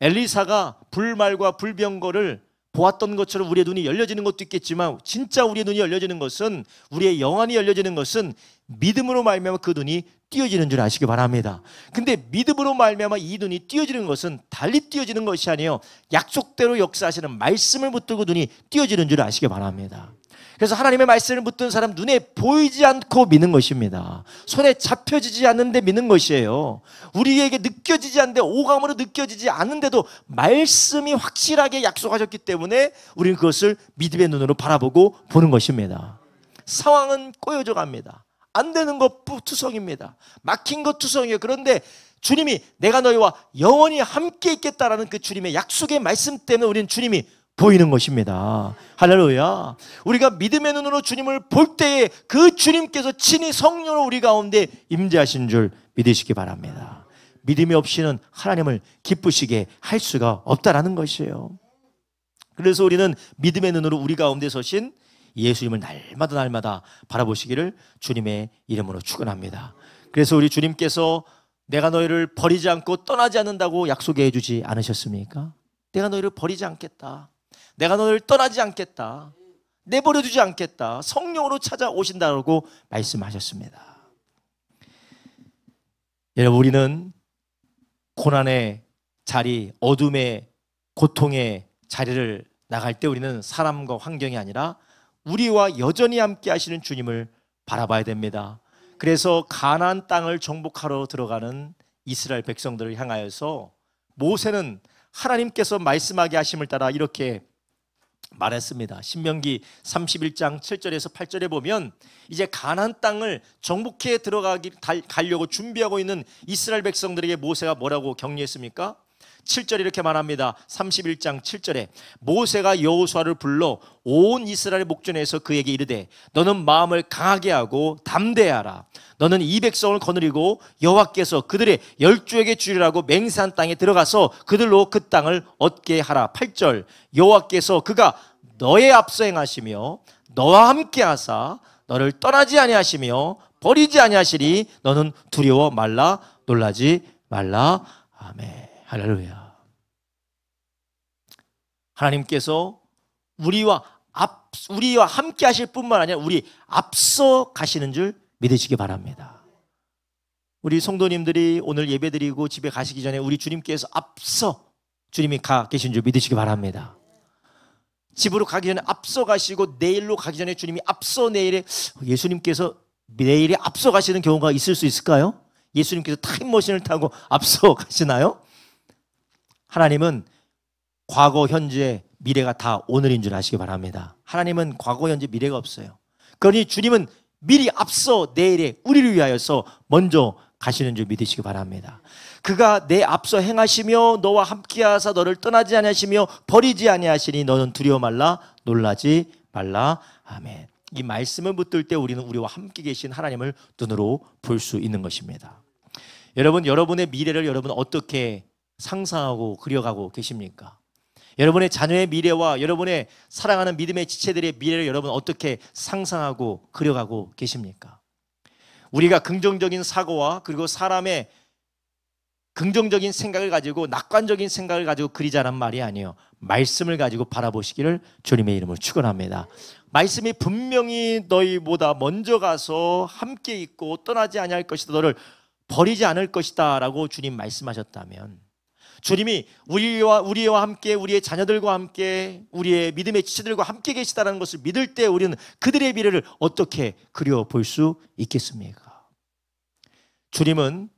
엘리사가 불말과 불병거를 보았던 것처럼 우리의 눈이 열려지는 것도 있겠지만 진짜 우리의 눈이 열려지는 것은, 우리의 영안이 열려지는 것은 믿음으로 말미암아 그 눈이 띄어지는 줄 아시기 바랍니다. 근데 믿음으로 말미암아 이 눈이 띄어지는 것은 달리 띄어지는 것이 아니에요. 약속대로 역사하시는 말씀을 붙들고 눈이 띄어지는 줄 아시기 바랍니다. 그래서 하나님의 말씀을 붙든 사람 눈에 보이지 않고 믿는 것입니다. 손에 잡혀지지 않는데 믿는 것이에요. 우리에게 느껴지지 않는데, 오감으로 느껴지지 않는데도 말씀이 확실하게 약속하셨기 때문에 우리는 그것을 믿음의 눈으로 바라보고 보는 것입니다. 상황은 꼬여져 갑니다. 안 되는 것 투성입니다. 막힌 것 투성이에요. 그런데 주님이 내가 너희와 영원히 함께 있겠다라는 그 주님의 약속의 말씀 때문에 우리는 주님이 보이는 것입니다. 할렐루야. 우리가 믿음의 눈으로 주님을 볼 때에 그 주님께서 친히 성령으로 우리 가운데 임재하신 줄 믿으시기 바랍니다. 믿음이 없이는 하나님을 기쁘시게 할 수가 없다라는 것이에요. 그래서 우리는 믿음의 눈으로 우리 가운데 서신 예수님을 날마다 바라보시기를 주님의 이름으로 축원합니다. 그래서 우리 주님께서 내가 너희를 버리지 않고 떠나지 않는다고 약속해 주지 않으셨습니까? 내가 너희를 버리지 않겠다. 내가 너희를 떠나지 않겠다. 내버려 두지 않겠다. 성령으로 찾아오신다고 말씀하셨습니다. 여러분, 우리는 고난의 자리, 어둠의 고통의 자리를 나갈 때 우리는 사람과 환경이 아니라 우리와 여전히 함께 하시는 주님을 바라봐야 됩니다. 그래서 가나안 땅을 정복하러 들어가는 이스라엘 백성들을 향하여서 모세는 하나님께서 말씀하게 하심을 따라 이렇게 말했습니다. 신명기 31장 7절에서 8절에 보면 이제 가나안 땅을 정복해 가려고 준비하고 있는 이스라엘 백성들에게 모세가 뭐라고 격려했습니까? 7절에 이렇게 말합니다. 31장 7절에 모세가 여호수아를 불러 온 이스라엘 목전에서 그에게 이르되 너는 마음을 강하게 하고 담대하라. 너는 이 백성을 거느리고 여호와께서 그들의 열조에게 주리라고 맹세한 땅에 들어가서 그들로 그 땅을 얻게 하라. 8절 여호와께서 그가 너의 앞서 행하시며 너와 함께 하사 너를 떠나지 아니하시며 버리지 아니하시리. 너는 두려워 말라 놀라지 말라. 아멘. 할렐루야. 하나님께서 우리와 함께 하실 뿐만 아니라 우리 앞서 가시는 줄 믿으시기 바랍니다. 우리 성도님들이 오늘 예배드리고 집에 가시기 전에 우리 주님께서 앞서 주님이 가 계신 줄 믿으시기 바랍니다. 집으로 가기 전에 앞서 가시고 내일로 가기 전에 주님이 앞서 예수님께서 내일에 앞서 가시는 경우가 있을 수 있을까요? 예수님께서 타임머신을 타고 앞서 가시나요? 하나님은 과거, 현재, 미래가 다 오늘인 줄 아시기 바랍니다. 하나님은 과거, 현재, 미래가 없어요. 그러니 주님은 미리 앞서 내일에 우리를 위하여서 먼저 가시는 줄 믿으시기 바랍니다. 그가 내 앞서 행하시며 너와 함께하사 너를 떠나지 아니하시며 버리지 아니하시니 너는 두려워 말라 놀라지 말라. 아멘. 이 말씀을 붙들 때 우리는 우리와 함께 계신 하나님을 눈으로 볼 수 있는 것입니다. 여러분, 여러분의 미래를 여러분 어떻게 상상하고 그려가고 계십니까? 여러분의 자녀의 미래와 여러분의 사랑하는 믿음의 지체들의 미래를 여러분 어떻게 상상하고 그려가고 계십니까? 우리가 긍정적인 사고와 그리고 사람의 긍정적인 생각을 가지고 낙관적인 생각을 가지고 그리자란 말이 아니에요. 말씀을 가지고 바라보시기를 주님의 이름으로 축원합니다. 말씀이 분명히 너희보다 먼저 가서 함께 있고 떠나지 아니할 것이다. 너를 버리지 않을 것이다 라고 주님 말씀하셨다면 주님이 우리와 함께 우리의 자녀들과 함께 우리의 믿음의 지체들과 함께 계시다는 것을 믿을 때 우리는 그들의 미래를 어떻게 그려볼 수 있겠습니까? 주님은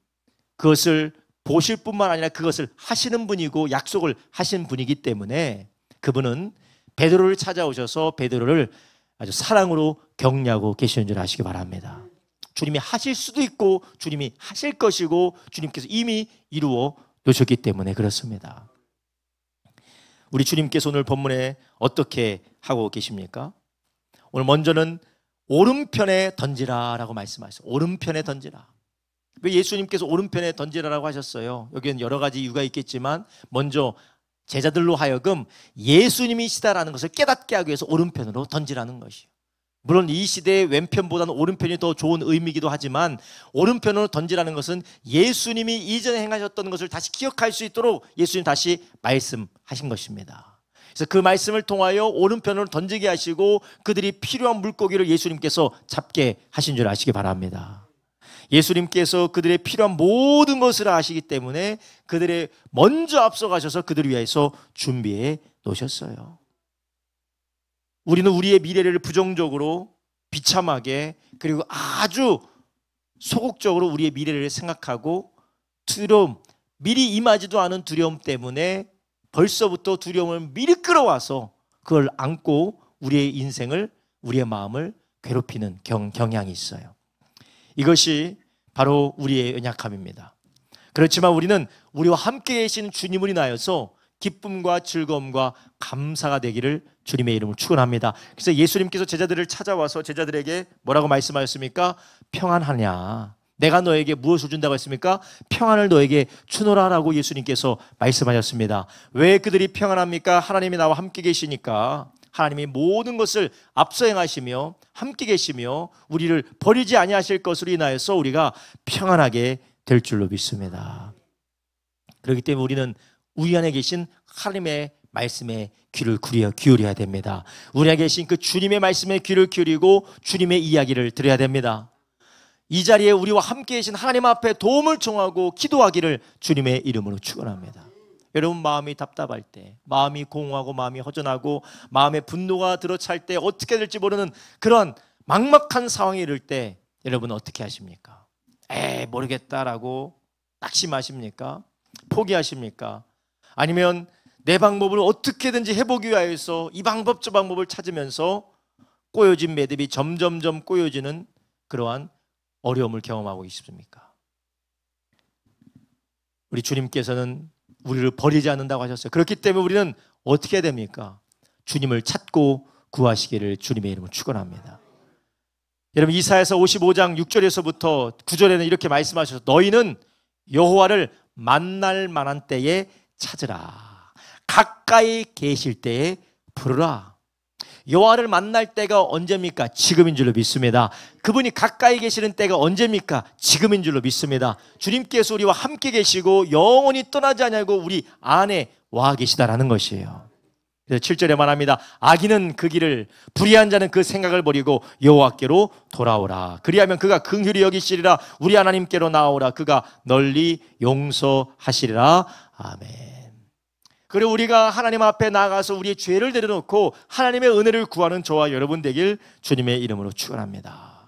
그것을 보실 뿐만 아니라 그것을 하시는 분이고 약속을 하신 분이기 때문에 그분은 베드로를 찾아오셔서 베드로를 아주 사랑으로 격려하고 계시는 줄 아시기 바랍니다. 주님이 하실 수도 있고 주님이 하실 것이고 주님께서 이미 이루어 놓으셨기 때문에 그렇습니다. 우리 주님께서 오늘 본문에 어떻게 하고 계십니까? 오늘 먼저는 오른편에 던지라 라고 말씀하셨어요. 오른편에 던지라. 왜 예수님께서 오른편에 던지라라고 하셨어요? 여기는 여러 가지 이유가 있겠지만 먼저 제자들로 하여금 예수님이시다라는 것을 깨닫게 하기 위해서 오른편으로 던지라는 것이에요. 물론 이 시대의 왼편보다는 오른편이 더 좋은 의미이기도 하지만 오른편으로 던지라는 것은 예수님이 이전에 행하셨던 것을 다시 기억할 수 있도록 예수님 다시 말씀하신 것입니다. 그래서 그 말씀을 통하여 오른편으로 던지게 하시고 그들이 필요한 물고기를 예수님께서 잡게 하신 줄 아시기 바랍니다. 예수님께서 그들의 필요한 모든 것을 아시기 때문에 그들의 먼저 앞서가셔서 그들을 위해서 준비해 놓으셨어요. 우리는 우리의 미래를 부정적으로 비참하게 그리고 아주 소극적으로 우리의 미래를 생각하고 두려움, 미리 임하지도 않은 두려움 때문에 벌써부터 두려움을 미리 끌어와서 그걸 안고 우리의 인생을 우리의 마음을 괴롭히는 경향이 있어요. 이것이 바로 우리의 연약함입니다. 그렇지만 우리는 우리와 함께 계신 주님을 인하여서 기쁨과 즐거움과 감사가 되기를 주님의 이름으로 축원합니다. 그래서 예수님께서 제자들을 찾아와서 제자들에게 뭐라고 말씀하셨습니까? 평안하냐? 내가 너에게 무엇을 준다고 했습니까? 평안을 너에게 주노라라고 예수님께서 말씀하셨습니다. 왜 그들이 평안합니까? 하나님이 나와 함께 계시니까. 하나님이 모든 것을 앞서 행하시며 함께 계시며 우리를 버리지 아니하실 것으로 인하여서 우리가 평안하게 될 줄로 믿습니다. 그렇기 때문에 우리는 우리 안에 계신 하나님의 말씀에 귀를 기울여야 됩니다. 우리 안에 계신 그 주님의 말씀에 귀를 기울이고 주님의 이야기를 들어야 됩니다. 이 자리에 우리와 함께 계신 하나님 앞에 도움을 청하고 기도하기를 주님의 이름으로 축원합니다. 여러분, 마음이 답답할 때, 마음이 공허하고 마음이 허전하고 마음에 분노가 들어찰 때, 어떻게 될지 모르는 그런 막막한 상황에 이를 때 여러분 어떻게 하십니까? 모르겠다라고 낙심하십니까? 포기하십니까? 아니면 내 방법을 어떻게든지 해보기 위해서 이 방법 저 방법을 찾으면서 꼬여진 매듭이 점점점 꼬여지는 그러한 어려움을 경험하고 있습니까? 우리 주님께서는 우리를 버리지 않는다고 하셨어요. 그렇기 때문에 우리는 어떻게 해야 됩니까? 주님을 찾고 구하시기를 주님의 이름으로 축원합니다. 여러분, 이사야서 55장 6절에서부터 9절에는 이렇게 말씀하셔서 너희는 여호와를 만날 만한 때에 찾으라. 가까이 계실 때에 부르라. 여호와를 만날 때가 언제입니까? 지금인 줄로 믿습니다. 그분이 가까이 계시는 때가 언제입니까? 지금인 줄로 믿습니다. 주님께서 우리와 함께 계시고 영원히 떠나지 않냐고 우리 안에 와 계시다라는 것이에요. 그래서 7절에 말합니다. 악인은 그 길을, 불의한 자는 그 생각을 버리고 여호와께로 돌아오라. 그리하면 그가 긍휼히 여기시리라. 우리 하나님께로 나오라. 그가 널리 용서하시리라. 아멘. 그리고 우리가 하나님 앞에 나가서 우리의 죄를 내려놓고 하나님의 은혜를 구하는 저와 여러분 되길 주님의 이름으로 축원합니다.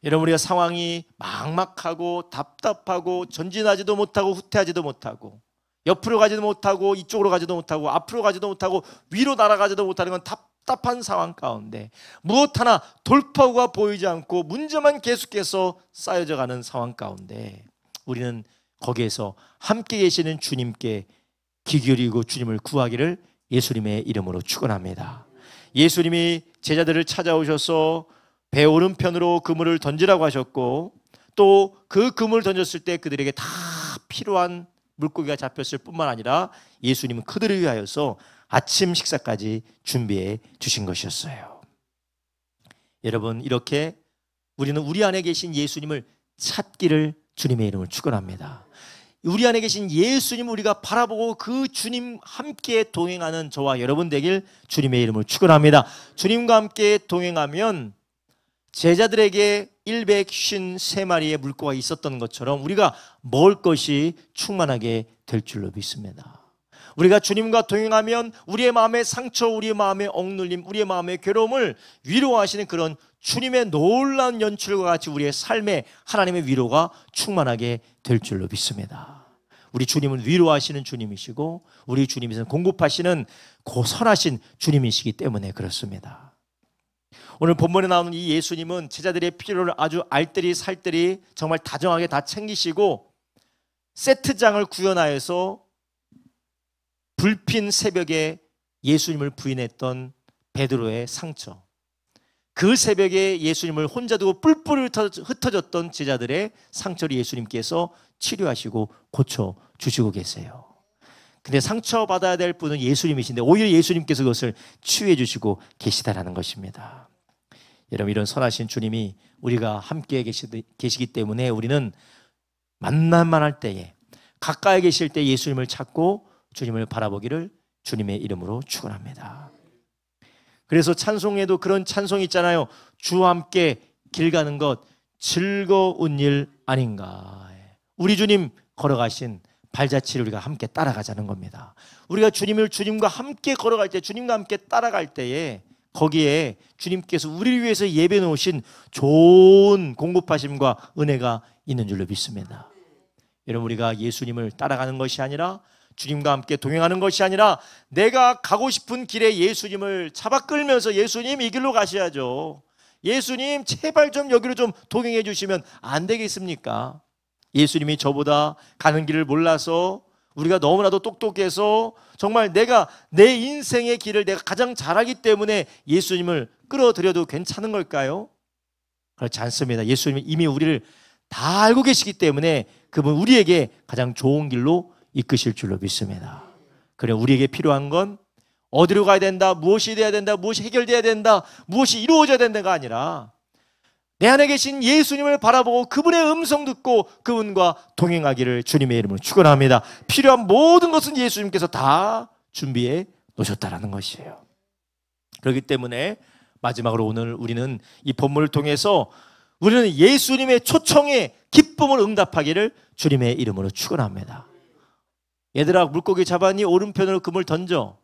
여러분, 우리가 상황이 막막하고 답답하고 전진하지도 못하고 후퇴하지도 못하고 옆으로 가지도 못하고 이쪽으로 가지도 못하고 앞으로 가지도 못하고 위로 날아가지도 못하는 건 답답한 상황 가운데 무엇 하나 돌파구가 보이지 않고 문제만 계속해서 쌓여져 가는 상황 가운데 우리는 거기에서 함께 계시는 주님께 귀 기울이고 주님을 구하기를 예수님의 이름으로 축원합니다. 예수님이 제자들을 찾아오셔서 배 오른편으로 그물을 던지라고 하셨고 또 그 그물을 던졌을 때 그들에게 다 필요한 물고기가 잡혔을 뿐만 아니라 예수님은 그들을 위하여서 아침 식사까지 준비해 주신 것이었어요. 여러분, 이렇게 우리는 우리 안에 계신 예수님을 찾기를 주님의 이름으로 축원합니다. 우리 안에 계신 예수님 우리가 바라보고 그 주님 함께 동행하는 저와 여러분 되길 주님의 이름으로 축원합니다. 주님과 함께 동행하면 제자들에게 153마리의 물고기가 있었던 것처럼 우리가 먹을 것이 충만하게 될 줄로 믿습니다. 우리가 주님과 동행하면 우리의 마음의 상처, 우리의 마음의 억눌림, 우리의 마음의 괴로움을 위로하시는 그런 주님의 놀라운 연출과 같이 우리의 삶에 하나님의 위로가 충만하게 될 줄로 믿습니다. 우리 주님은 위로하시는 주님이시고 우리 주님은 공급하시는 고선하신 주님이시기 때문에 그렇습니다. 오늘 본문에 나오는 이 예수님은 제자들의 필요를 아주 알뜰히 살뜰히 정말 다정하게 다 챙기시고 세트장을 구현하여서 불핀 새벽에 예수님을 부인했던 베드로의 상처, 그 새벽에 예수님을 혼자 두고 뿔뿔이 흩어졌던 제자들의 상처를 예수님께서 치료하시고 고쳐주시고 계세요. 근데 상처받아야 될 분은 예수님이신데 오히려 예수님께서 그것을 치유해 주시고 계시다라는 것입니다. 여러분, 이런 선하신 주님이 우리가 함께 계시기 때문에 우리는 만날만 할 때에 가까이 계실 때 예수님을 찾고 주님을 바라보기를 주님의 이름으로 축원합니다. 그래서 찬송에도 그런 찬송이 있잖아요. 주와 함께 길 가는 것 즐거운 일 아닌가. 우리 주님 걸어가신 발자취를 우리가 함께 따라가자는 겁니다. 우리가 주님과 함께 걸어갈 때, 주님과 함께 따라갈 때에 거기에 주님께서 우리를 위해서 예배 놓으신 좋은 공급하심과 은혜가 있는 줄로 믿습니다. 여러분, 우리가 예수님을 따라가는 것이 아니라 주님과 함께 동행하는 것이 아니라 내가 가고 싶은 길에 예수님을 잡아 끌면서 예수님 이 길로 가셔야죠. 예수님 제발 좀 여기로 좀 동행해 주시면 안 되겠습니까? 예수님이 저보다 가는 길을 몰라서 우리가 너무나도 똑똑해서 정말 내가 내 인생의 길을 내가 가장 잘하기 때문에 예수님을 끌어들여도 괜찮은 걸까요? 그렇지 않습니다. 예수님이 이미 우리를 다 알고 계시기 때문에 그분 우리에게 가장 좋은 길로 이끄실 줄로 믿습니다. 그래 우리에게 필요한 건 어디로 가야 된다, 무엇이 돼야 된다, 무엇이 해결돼야 된다, 무엇이 이루어져야 된다가 아니라 내 안에 계신 예수님을 바라보고 그분의 음성 듣고 그분과 동행하기를 주님의 이름으로 축원합니다. 필요한 모든 것은 예수님께서 다 준비해 놓으셨다라는 것이에요. 그렇기 때문에 마지막으로 오늘 우리는 이 본문을 통해서 우리는 예수님의 초청에 기쁨을 응답하기를 주님의 이름으로 축원합니다. 얘들아 물고기 잡았니? 오른편으로 그물 던져.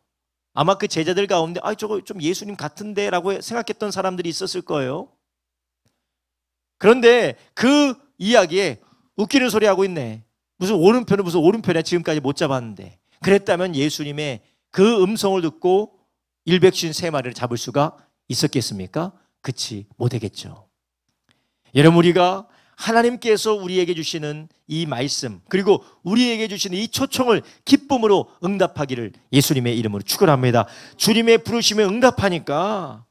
아마 그 제자들 가운데 저거 좀 예수님 같은데 라고 생각했던 사람들이 있었을 거예요. 그런데 그 이야기에 웃기는 소리 하고 있네. 무슨 오른편이야, 지금까지 못 잡았는데. 그랬다면 예수님의 그 음성을 듣고 153마리를 잡을 수가 있었겠습니까? 그치 못하겠죠. 여러분 우리가 하나님께서 우리에게 주시는 이 말씀 그리고 우리에게 주시는 이 초청을 기쁨으로 응답하기를 예수님의 이름으로 축원합니다. 주님의 부르심에 응답하니까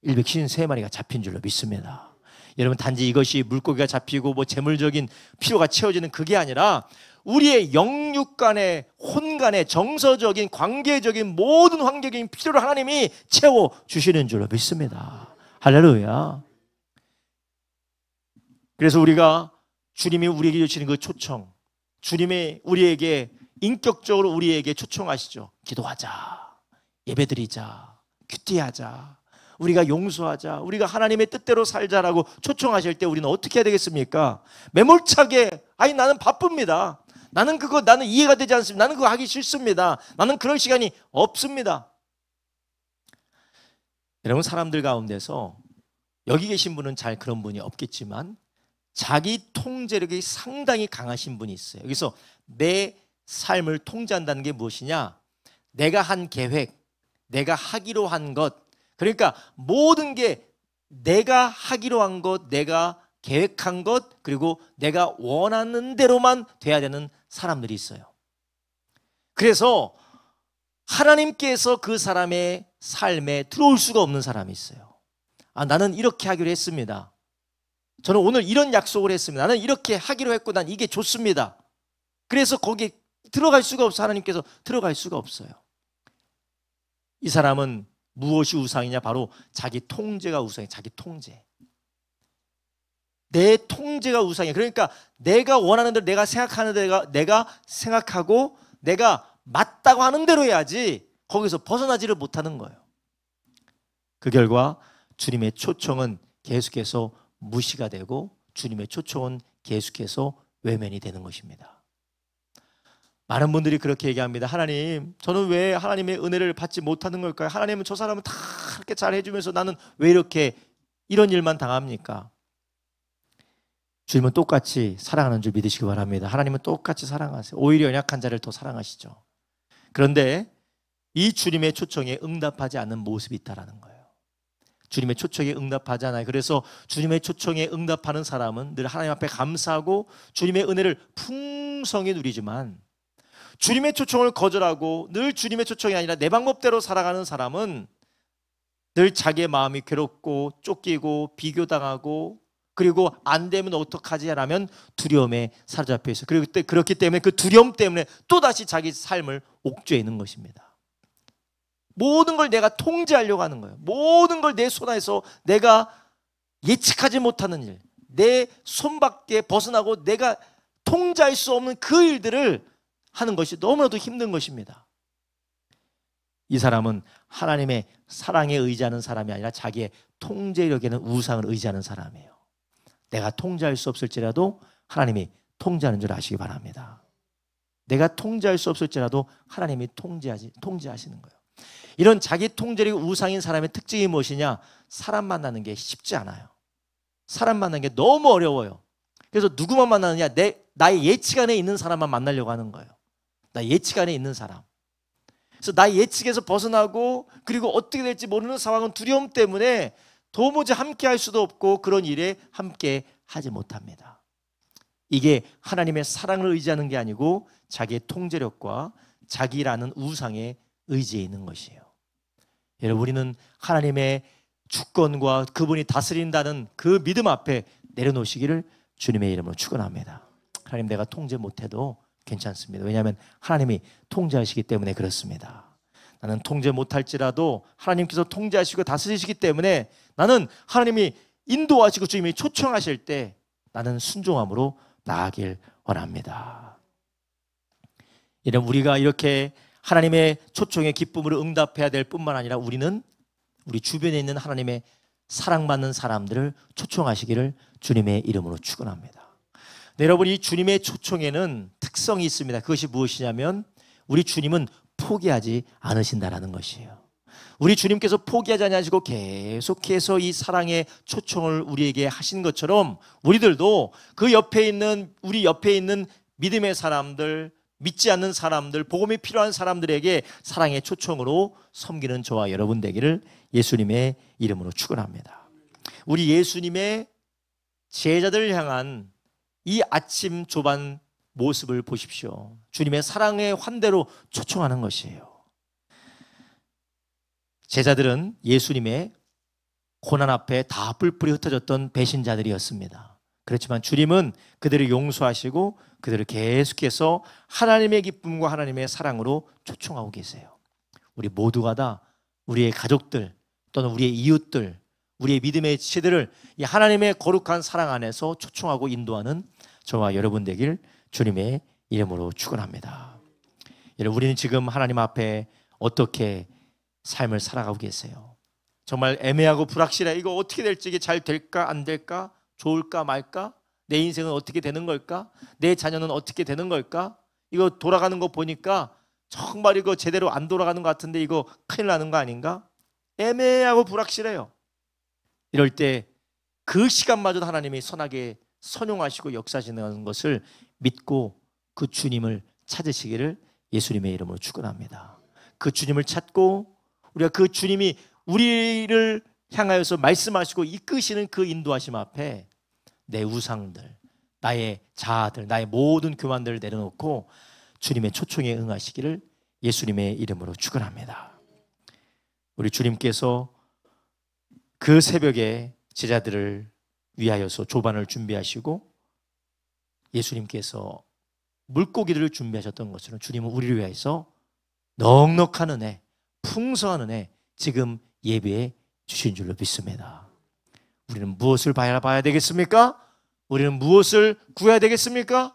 153마리가 잡힌 줄로 믿습니다. 여러분 단지 이것이 물고기가 잡히고 뭐 재물적인 필요가 채워지는 그게 아니라 우리의 영육 간의 혼간의 정서적인 관계적인 모든 환경적인 필요를 하나님이 채워주시는 줄로 믿습니다. 할렐루야. 그래서 우리가 주님이 우리에게 주시는 그 초청, 주님이 우리에게 인격적으로 우리에게 초청하시죠. 기도하자, 예배드리자, 큐티하자, 우리가 용서하자, 우리가 하나님의 뜻대로 살자라고 초청하실 때 우리는 어떻게 해야 되겠습니까? 매몰차게 나는 바쁩니다. 나는 이해가 되지 않습니다. 나는 그거 하기 싫습니다. 나는 그럴 시간이 없습니다. 여러분 사람들 가운데서 여기 계신 분은 잘 그런 분이 없겠지만 자기 통제력이 상당히 강하신 분이 있어요. 여기서 내 삶을 통제한다는 게 무엇이냐? 내가 한 계획, 내가 하기로 한 것, 그러니까 모든 게 내가 하기로 한 것, 내가 계획한 것, 그리고 내가 원하는 대로만 돼야 되는 사람들이 있어요. 그래서 하나님께서 그 사람의 삶에 들어올 수가 없는 사람이 있어요. 나는 이렇게 하기로 했습니다. 저는 오늘 이런 약속을 했습니다. 나는 이렇게 하기로 했고 난 이게 좋습니다. 그래서 거기에 들어갈 수가 없어. 하나님께서 들어갈 수가 없어요. 이 사람은 무엇이 우상이냐? 바로 자기 통제가 우상이에요. 자기 통제. 내 통제가 우상이에요. 그러니까 내가 원하는 대로, 내가 생각하는 대로, 내가 생각하고 내가 맞다고 하는 대로 해야지 거기서 벗어나지를 못하는 거예요. 그 결과 주님의 초청은 계속해서 무시가 되고 주님의 초청은 계속해서 외면이 되는 것입니다. 많은 분들이 그렇게 얘기합니다. 하나님, 저는 왜 하나님의 은혜를 받지 못하는 걸까요? 하나님은 저 사람은 다 이렇게 잘 해주면서 나는 왜 이렇게 이런 일만 당합니까? 주님은 똑같이 사랑하는 줄 믿으시기 바랍니다. 하나님은 똑같이 사랑하세요. 오히려 연약한 자를 더 사랑하시죠. 그런데 이 주님의 초청에 응답하지 않는 모습이 있다는 거예요. 주님의 초청에 응답하지 않아요. 그래서 주님의 초청에 응답하는 사람은 늘 하나님 앞에 감사하고 주님의 은혜를 풍성히 누리지만 주님의 초청을 거절하고 늘 주님의 초청이 아니라 내 방법대로 살아가는 사람은 늘 자기의 마음이 괴롭고 쫓기고 비교당하고 그리고 안 되면 어떡하지? 라면 두려움에 사로잡혀 있어요. 그리고 그렇기 때문에 그 두려움 때문에 또다시 자기 삶을 옥죄해 있는 것입니다. 모든 걸 내가 통제하려고 하는 거예요. 모든 걸 내 손안에서 내가 예측하지 못하는 일, 내 손밖에 벗어나고 내가 통제할 수 없는 그 일들을 하는 것이 너무나도 힘든 것입니다. 이 사람은 하나님의 사랑에 의지하는 사람이 아니라 자기의 통제력에는 우상을 의지하는 사람이에요. 내가 통제할 수 없을지라도 하나님이 통제하는 줄 아시기 바랍니다. 내가 통제할 수 없을지라도 하나님이 통제하시는 거예요. 이런 자기 통제력이 우상인 사람의 특징이 무엇이냐? 사람 만나는 게 쉽지 않아요. 사람 만나는 게 너무 어려워요. 그래서 누구만 만나느냐? 나의 예측 안에 있는 사람만 만나려고 하는 거예요. 나 예측 안에 있는 사람. 그래서 나의 예측에서 벗어나고 그리고 어떻게 될지 모르는 상황은 두려움 때문에 도무지 함께 할 수도 없고 그런 일에 함께 하지 못합니다. 이게 하나님의 사랑을 의지하는 게 아니고 자기의 통제력과 자기라는 우상에 의지해 있는 것이에요. 여러분, 우리는 하나님의 주권과 그분이 다스린다는 그 믿음 앞에 내려놓으시기를 주님의 이름으로 축원합니다. 하나님, 내가 통제 못해도 괜찮습니다. 왜냐하면 하나님이 통제하시기 때문에 그렇습니다. 나는 통제 못할지라도 하나님께서 통제하시고 다스리시기 때문에 나는 하나님이 인도하시고 주님이 초청하실 때 나는 순종함으로 나아가길 원합니다. 이런 우리가 이렇게 하나님의 초청에 기쁨으로 응답해야 될 뿐만 아니라 우리는 우리 주변에 있는 하나님의 사랑받는 사람들을 초청하시기를 주님의 이름으로 축원합니다. 네, 여러분, 이 주님의 초청에는 특성이 있습니다. 그것이 무엇이냐면 우리 주님은 포기하지 않으신다라는 것이에요. 우리 주님께서 포기하지 않으시고 계속해서 이 사랑의 초청을 우리에게 하신 것처럼 우리들도 그 옆에 있는 우리 옆에 있는 믿음의 사람들, 믿지 않는 사람들, 복음이 필요한 사람들에게 사랑의 초청으로 섬기는 저와 여러분 되기를 예수님의 이름으로 축원합니다. 우리 예수님의 제자들을 향한 이 아침 조반 모습을 보십시오. 주님의 사랑의 환대로 초청하는 것이에요. 제자들은 예수님의 고난 앞에 다 뿔뿔이 흩어졌던 배신자들이었습니다. 그렇지만 주님은 그들을 용서하시고 그들을 계속해서 하나님의 기쁨과 하나님의 사랑으로 초청하고 계세요. 우리 모두가 다 우리의 가족들 또는 우리의 이웃들, 우리의 믿음의 지체들을 이 하나님의 거룩한 사랑 안에서 초청하고 인도하는 저와 여러분 되길 주님의 이름으로 축원합니다. 여러분, 우리는 지금 하나님 앞에 어떻게 삶을 살아가고 계세요? 정말 애매하고 불확실해. 이거 어떻게 될지, 이게 잘 될까 안 될까, 좋을까 말까, 내 인생은 어떻게 되는 걸까, 내 자녀는 어떻게 되는 걸까, 이거 돌아가는 거 보니까 정말 이거 제대로 안 돌아가는 것 같은데 이거 큰일 나는 거 아닌가? 애매하고 불확실해요. 이럴 때 그 시간마저도 하나님이 선하게 선용하시고 역사하시는 것을 믿고 그 주님을 찾으시기를 예수님의 이름으로 축원합니다. 그 주님을 찾고 우리가 그 주님이 우리를 향하여서 말씀하시고 이끄시는 그 인도하심 앞에 내 우상들, 나의 자아들, 나의 모든 교만들을 내려놓고 주님의 초청에 응하시기를 예수님의 이름으로 축원합니다. 우리 주님께서 그 새벽에 제자들을 위하여서 조반을 준비하시고 예수님께서 물고기를 준비하셨던 것처럼 주님은 우리를 위해서 넉넉한 은혜, 풍성한 은혜 지금 예배해 주신 줄로 믿습니다. 우리는 무엇을 바라봐야 되겠습니까? 우리는 무엇을 구해야 되겠습니까?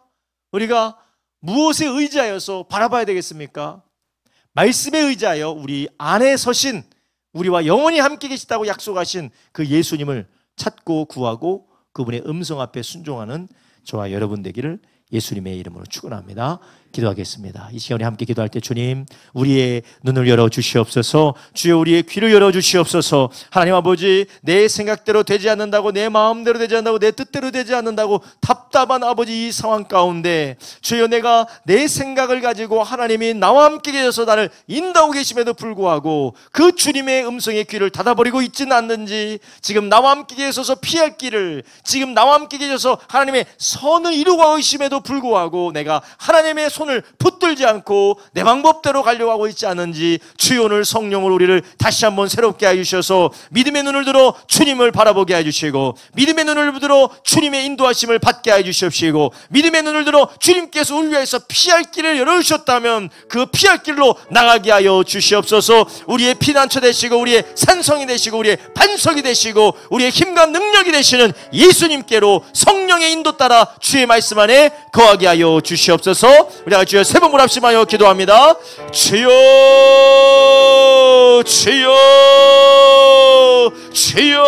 우리가 무엇에 의지하여서 바라봐야 되겠습니까? 말씀에 의지하여 우리 안에 서신, 우리와 영원히 함께 계시다고 약속하신 그 예수님을 찾고 구하고 그분의 음성 앞에 순종하는 저와 여러분 되기를 예수님의 이름으로 축원합니다. 기도하겠습니다. 이 시간에 함께 기도할 때 주님, 우리의 눈을 열어주시옵소서. 주여, 우리의 귀를 열어주시옵소서. 하나님 아버지, 내 생각대로 되지 않는다고, 내 마음대로 되지 않는다고, 내 뜻대로 되지 않는다고 답답한 아버지 이 상황 가운데 주여, 내가 내 생각을 가지고 하나님이 나와 함께 계셔서 나를 인도하고 계심에도 불구하고 그 주님의 음성의 귀를 닫아버리고 있지는 않는지, 지금 나와 함께 계셔서 피할 길을, 지금 나와 함께 계셔서 하나님의 선을 이루고 계심에도 불구하고 내가 하나님의 손을 붙들지 않고 내 방법대로 가려고 하고 있지 않은지 주여, 오늘 성령으로 우리를 다시 한번 새롭게 해주셔서 믿음의 눈을 들어 주님을 바라보게 해주시고, 믿음의 눈을 들어 주님의 인도하심을 받게 해주시옵시고, 믿음의 눈을 들어 주님께서 우리 위해서 피할 길을 열어주셨다면 그 피할 길로 나가게 하여 주시옵소서. 우리의 피난처 되시고 우리의 산성이 되시고 우리의 반석이 되시고 우리의 힘과 능력이 되시는 예수님께로 성령의 인도 따라 주의 말씀 안에 거하게 하여 주시옵소서. 우리 주여 세 번 몰합심하여 기도합니다. 주여, 주여, 주여.